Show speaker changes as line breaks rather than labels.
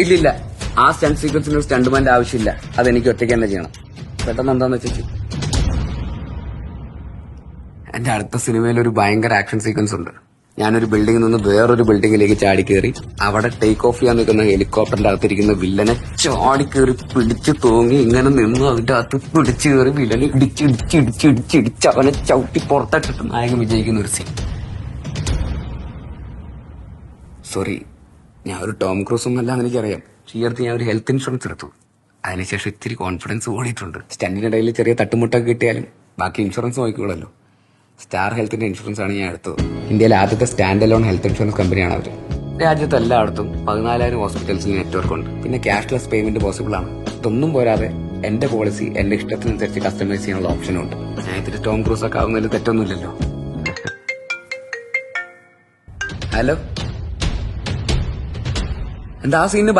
ഇല്ലില്ല, ആ സ്റ്റണ്ട് സീക്വൻസിന് ഒരു സ്റ്റണ്ട്മാന്റെ ആവശ്യമില്ല. അതെനിക്ക് ഒറ്റയ്ക്ക് തന്നെ ചെയ്യണം. പെട്ടെന്ന് എന്താന്ന് വെച്ചു, എന്റെ അടുത്ത സിനിമയിൽ ഒരു ഭയങ്കര ആക്ഷൻ സീക്വൻസ് ഉണ്ട്. ഞാനൊരു ബിൽഡിംഗിൽ നിന്ന് വേറൊരു ബിൽഡിംഗിലേക്ക് ചാടി കയറി അവിടെ ടേക്ക് ഓഫ് ചെയ്യാൻ നിൽക്കുന്ന ഹെലികോപ്റ്ററിന്റെ അകത്തിരിക്കുന്ന വില്ലനെ ചാടി കയറി പിടിച്ചു തൂങ്ങി ഇങ്ങനെ നിന്ന് അതിന്റെ അകത്ത് പിടിച്ചു കയറി വില്ലനെ ഇടിച്ച് അവനെ ചവിട്ടി പുറത്തിട്ടിട്ട് നായകൻ വിജയിക്കുന്ന ഒരു സീൻ. സോറി, ഞാൻ ഒരു ടോം ക്രൂസും അല്ല എന്ന് എനിക്കറിയാം. ഈ അടുത്ത് ഞാൻ ഒരു ഹെൽത്ത് ഇൻഷുറൻസ് എടുത്തു. അതിനുശേഷം ഇത്തിരി കോൺഫിഡൻസ് കൂടിയിട്ടുണ്ട്. സ്റ്റണ്ടിനിടയിൽ ചെറിയ തട്ടുമുട്ടൊക്കെ കിട്ടിയാലും ബാക്കി ഇൻഷുറൻസ് നോക്കിക്കോളല്ലോ. സ്റ്റാർ ഹെൽത്തിന്റെ ഇൻഷുറൻസ് ആണ് ഞാൻ എടുത്തത്. ഇന്ത്യയിലെ ആദ്യത്തെ സ്റ്റാൻഡ് അലോൺ ഹെൽത്ത് ഇൻഷുറൻസ് കമ്പനിയാണ് അവർ. രാജ്യത്ത് എല്ലായിടത്തും 14,000 ഹോസ്പിറ്റൽസിൽ നെറ്റ്വർക്ക് ഉണ്ട്. പിന്നെ ക്യാഷ്ലെസ് പേയ്മെന്റ് പോസിബിൾ ആണ്. ഇതൊന്നും പോരാതെ എന്റെ പോളിസി എന്റെ ഇഷ്ടത്തിനനുസരിച്ച് കസ്റ്റമൈസ് ചെയ്യാനുള്ള ഓപ്ഷനും ഉണ്ട്. ഞാൻ ഇതിൽ ടോം ക്രൂസ് ഒക്കെ ആവുന്നതിൽ തെറ്റൊന്നുമില്ലല്ലോ. ഹലോ, എന്താ ആ സീനിന്